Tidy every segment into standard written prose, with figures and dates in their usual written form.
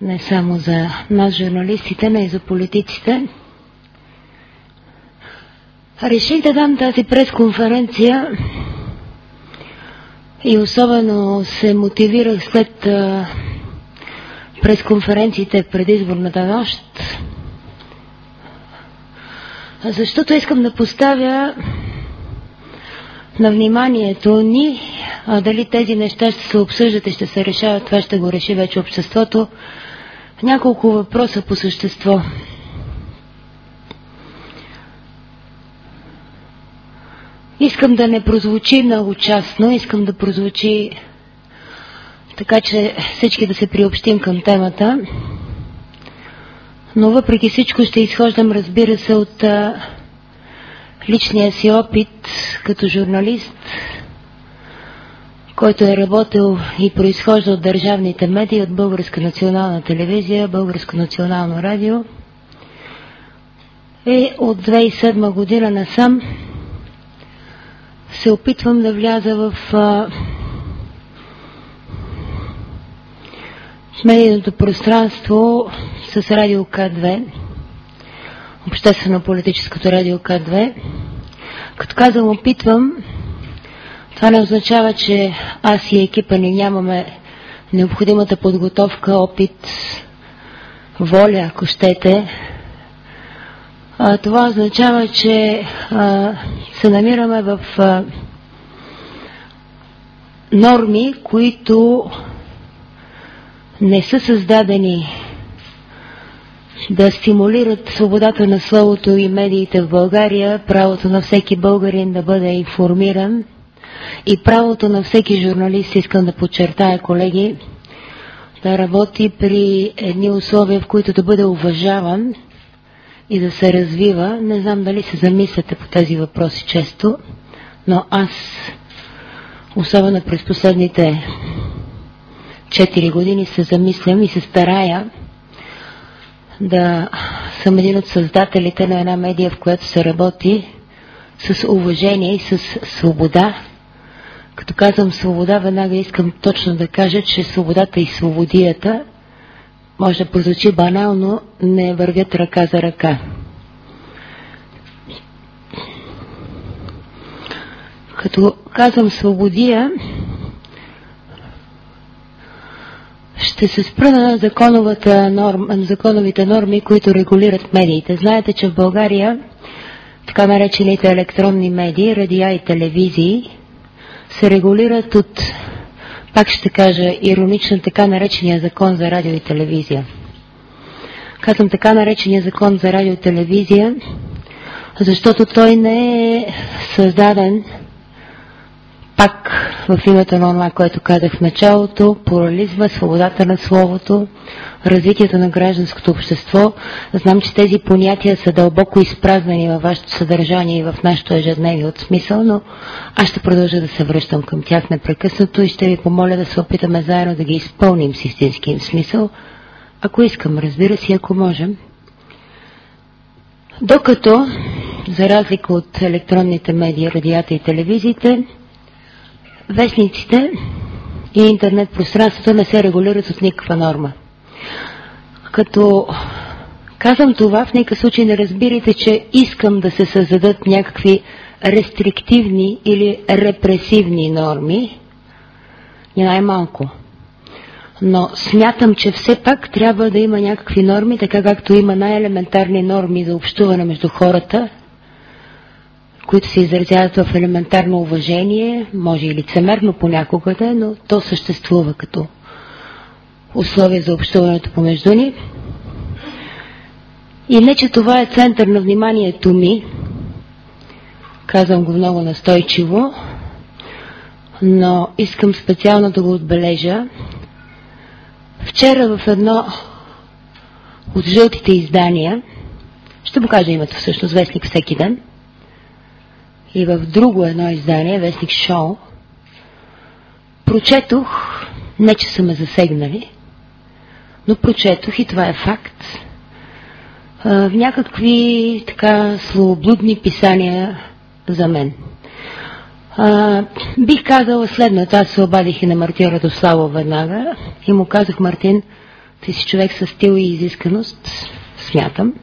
не само за нас, журналистите, но и за политиците. Реших да дам тази пресконференция и особено се мотивирах след пресконференциите в предизборната нощ, защото искам да поставя на вниманието ни, дали тези неща ще се обсъждат и ще се решават, това ще го реши вече обществото, няколко въпроса по същество. Искам да не прозвучи много частно, искам да прозвучи така, че всички да се приобщим към темата, но въпреки всичко ще изхождам, разбира се, от личния си опит като журналист, който е работил и произхожда от държавните медии, от Българска национална телевизия, Българско национално радио. И от 2007 година насам се опитвам да вляза в медийното пространство с радио К2, обществено-политическото радио К2. Като казвам опитвам, това не означава, че аз и екипа ни нямаме необходимата подготовка, опит, воля, ако щете. Това означава, че се намираме в норми, които не са създадени да стимулират свободата на словото и медиите в България, правото на всеки българин да бъде информиран и правото на всеки журналист, искам да подчертая, колеги, да работи при едни условия, в които да бъде уважаван и да се развива. Не знам дали се замисляте по тези въпроси често, но аз, особено през последните 4 години, се замислям и се старая да съм един от създателите на една медия, в която се работи с уважение и с свобода. Като казвам свобода, веднага искам точно да кажа, че свободата и свободията, може да прозвучи банално, не вървят ръка за ръка. Като казвам свободия, ще се спра на законовите норми, които регулират медиите. Знаете, че в България така наречените електронни медии, радиа и телевизии се регулират от, пак ще кажа иронично, така наречения закон за радио и телевизия. Казвам така наречения закон за радио и телевизия, защото той не е създаден пак в името на това, което казах в началото, плурализма, свободата на словото, развитието на гражданското общество. Знам, че тези понятия са дълбоко изпразнени във вашето съдържание и в нашето ежедневие от смисъл, но аз ще продължа да се връщам към тях непрекъснато и ще ви помоля да се опитаме заедно да ги изпълним с истински им смисъл, ако искам, разбира се, ако можем. Докато, за разлика от електронните медии, радиата и телевизиите, вестниците и интернет пространството не се регулират от никаква норма. Като казвам това, в никакъв случай не разбирайте, че искам да се създадат някакви рестриктивни или репресивни норми, ни най-малко. Но смятам, че все пак трябва да има някакви норми, така както има най-елементарни норми за общуване между хората, които се изразяват в елементарно уважение, може и лицемерно понякога да, но то съществува като условие за общуването помежду ни. И не, че това е център на вниманието ми, казвам го много настойчиво, но искам специално да го отбележа. Вчера в едно от жълтите издания, ще покажа името всъщност, вестник Всеки ден, и в друго едно издание, вестник Шоу, прочетох, не че са ме засегнали, но прочетох, и това е факт, в някакви така словоблудни писания за мен. Бих казала следното, аз се обадих и на Мартин Радославов веднага и му казах: Мартин, Ти си човек със стил и изисканост, смятам.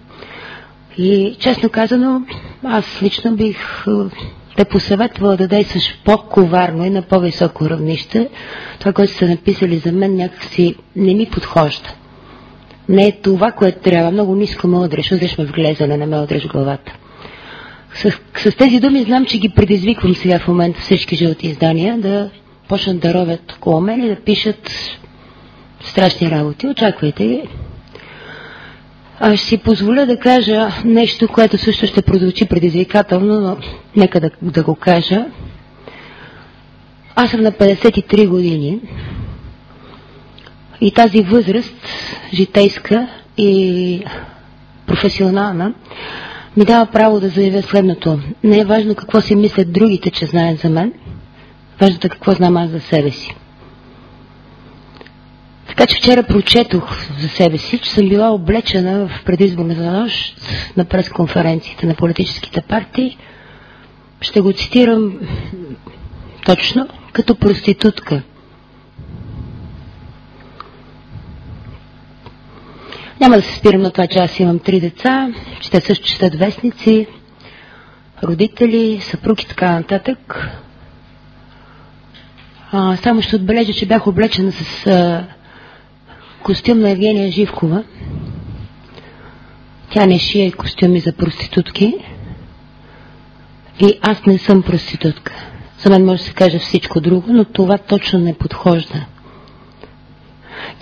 И честно казано, аз лично бих те посъветвала да действаш по-коварно и на по-високо равнище. Това, което са написали за мен, някакси не ми подхожда. Не е това, което трябва. Много ниско ме удреш ме в глезане, не ме удреш в главата. С тези думи знам, че ги предизвиквам сега в момента всички жълти издания да почнат да ровят около мен и да пишат страшни работи. Очаквайте ги. Аз ще си позволя да кажа нещо, което също ще прозвучи предизвикателно, но нека да го кажа. Аз съм на 53 години и тази възраст, житейска и професионална, ми дава право да заявя следното. Не е важно какво си мислят другите, че знаят за мен. Важното е какво знам аз за себе си. Така че вчера прочетох за себе си, че съм била облечена в предизборната нощ на пресконференциите на политическите партии. Ще го цитирам точно, като проститутка. Няма да се спирам на това, че аз имам 3 деца, че те също четат вестници, родители, съпруг и така нататък. Само ще отбележа, че бях облечена с костюм на Евгения Живкова. Тя не шие костюми за проститутки. И аз не съм проститутка. За мен може да се каже всичко друго, но това точно не подхожда.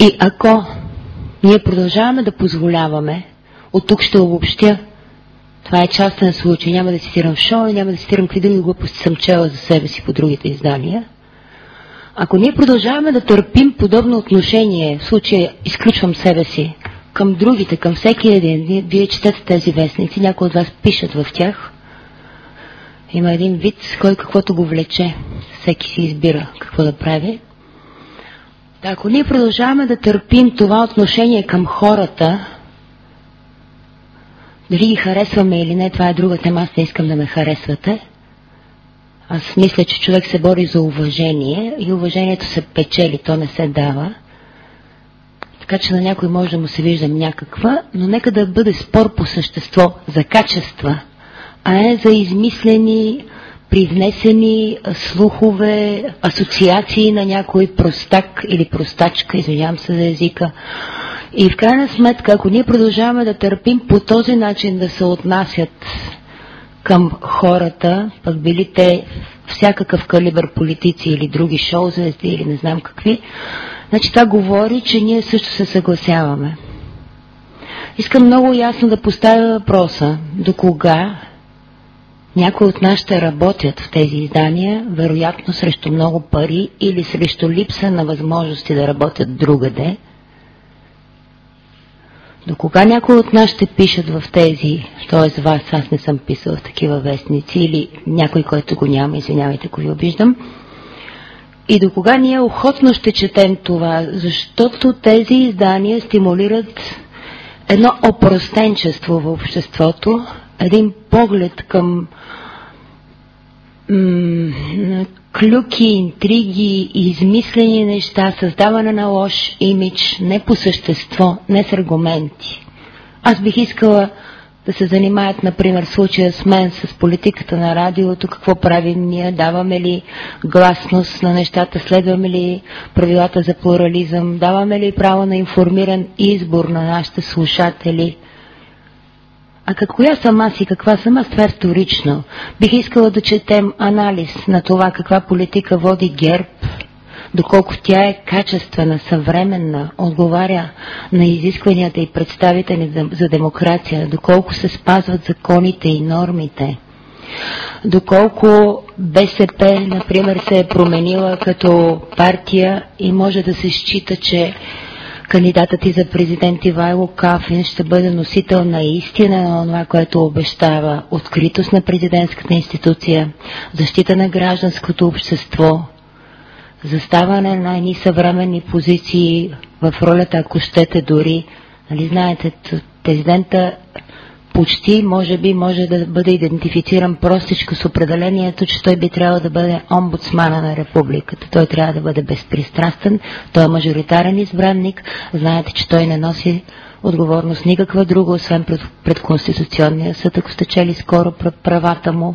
И ако ние продължаваме да позволяваме, от тук ще обобщя, това е частен случай, няма да цитирам в шоу, няма да цитирам какви други глупости съм чела за себе си по другите издания. Ако ние продължаваме да търпим подобно отношение, в случая изключвам себе си, към другите, към всеки един, вие четете тези вестници, някои от вас пишат в тях, има един вид, кой каквото го влече, всеки си избира какво да прави. Ако ние продължаваме да търпим това отношение към хората, дали ги харесваме или не, това е друга тема, аз не искам да ме харесвате. Аз мисля, че човек се бори за уважение и уважението се печели, то не се дава. Така че на някой може да му се виждам някаква, но нека да бъде спор по същество за качества, а не за измислени, привнесени слухове, асоциации на някой простак или простачка, извинявам се за езика. И в крайна сметка, ако ние продължаваме да търпим по този начин да се отнасят към хората, пък били те всякакъв калибър политици или други шоузвезди или не знам какви, значи това говори, че ние също се съгласяваме. Искам много ясно да поставя въпроса, до кога някои от нас ще работят в тези издания, вероятно срещу много пари или срещу липса на възможности да работят другаде. До кога някои от нас ще пишат в тези, т.е. вас, аз не съм писала в такива вестници, или някой, който го няма, извинявайте, ако ви обиждам. И до кога ние охотно ще четем това, защото тези издания стимулират едно опростенчество в обществото, един поглед към клюки, интриги, измислени неща, създаване на лош имидж, не по същество, не с аргументи. Аз бих искала да се занимаят, например, в случая с мен, с политиката на радиото, какво правим ние, даваме ли гласност на нещата, следваме ли правилата за плурализъм, даваме ли право на информиран избор на нашите слушатели. А коя съм аз и каква съм аз, това е вторично. Бих искала да четем анализ на това каква политика води ГЕРБ, доколко тя е качествена, съвременна, отговаря на изискванията и представите ни за демокрация, доколко се спазват законите и нормите, доколко БСП, например, се е променила като партия и може да се счита, че кандидатът и за президент Ивайло Калфин ще бъде носител на истина на това, което обещава откритост на президентската институция, защита на гражданското общество, заставане на едни съвременни позиции в ролята, ако щете дори. Нали знаете, президента почти, може би, може да бъде идентифициран простичко с определението, че той би трябвало да бъде омбудсмана на републиката. Той трябва да бъде безпристрастен, той е мажоритарен избранник, знаете, че той не носи отговорност никаква друга, освен пред Конституционния съд, ако сте чели скоро правата му.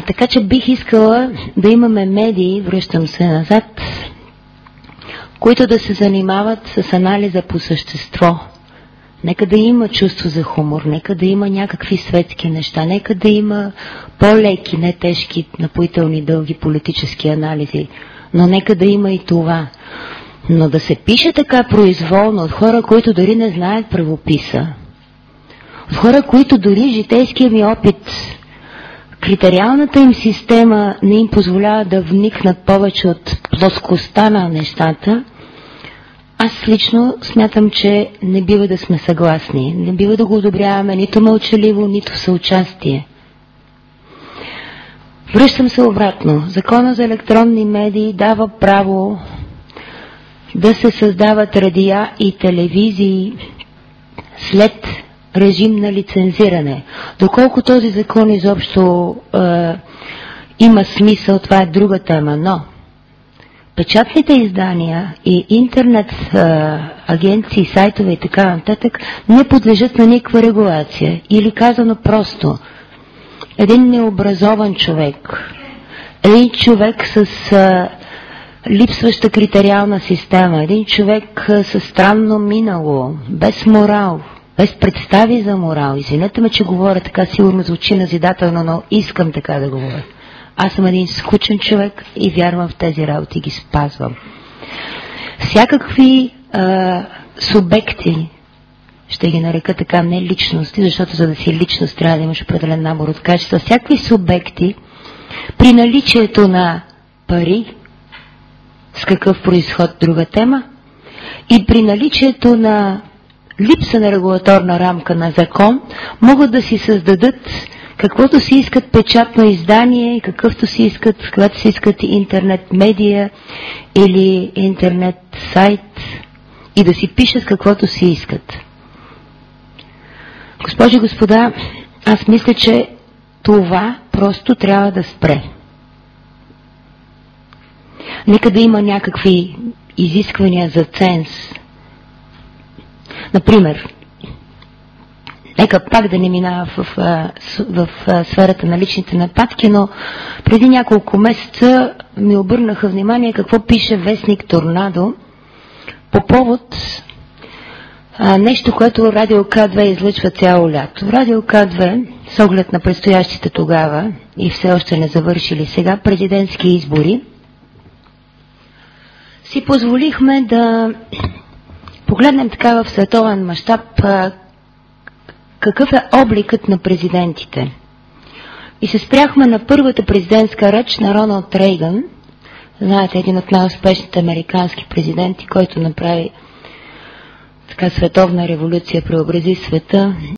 Така че бих искала да имаме медии, връщам се назад, които да се занимават с анализа по същество. Нека да има чувство за хумор, нека да има някакви светски неща, нека да има по-леки, не тежки, напоителни, дълги политически анализи, но нека да има и това. Но да се пише така произволно от хора, които дори не знаят правописа, от хора, които дори житейския ми опит, критериалната им система не им позволява да вникнат повече от плоскостта на нещата, аз лично смятам, че не бива да сме съгласни. Не бива да го одобряваме нито мълчаливо, нито съучастие. Връщам се обратно. Закона за електронни медии дава право да се създават радиа и телевизии след режим на лицензиране. Доколко този закон изобщо има смисъл, това е друга тема, но печатните издания и интернет агенции, сайтове и така нататък не подлежат на никаква регулация. Или казано просто, един необразован човек, един човек с липсваща критериална система, един човек със странно минало, без морал, без представи за морал. Извинете ме, че говоря така, сигурно звучи назидателно, но искам така да говоря. Аз съм един скучен човек и вярвам в тези работи, ги спазвам. Всякакви субекти, ще ги нарека така, не личности, защото за да си личност трябва да имаш определен набор от качества, всякакви субекти при наличието на пари, с какъв произход друга тема, и при наличието на липса на регулаторна рамка на закон, могат да си създадат каквото си искат печатно издание, какъвто си искат, когато си искат интернет медия или интернет сайт, и да си пишат каквото си искат. Госпожи и господа, аз мисля, че това просто трябва да спре. Нека да има някакви изисквания за ценз. Например, нека пак да не минава в сферата на личните нападки, но преди няколко месеца ми обърнаха внимание какво пише вестник Торнадо по повод нещо, което Радио К2 излъчва цяло лято. Радио К2, с оглед на предстоящите тогава и все още не завършили сега президентски избори, си позволихме да погледнем така в световен мащаб какъв е обликът на президентите. И се спряхме на първата президентска реч на Роналд Рейган, знаете, един от най-успешните американски президенти, който направи така световна революция, преобрази света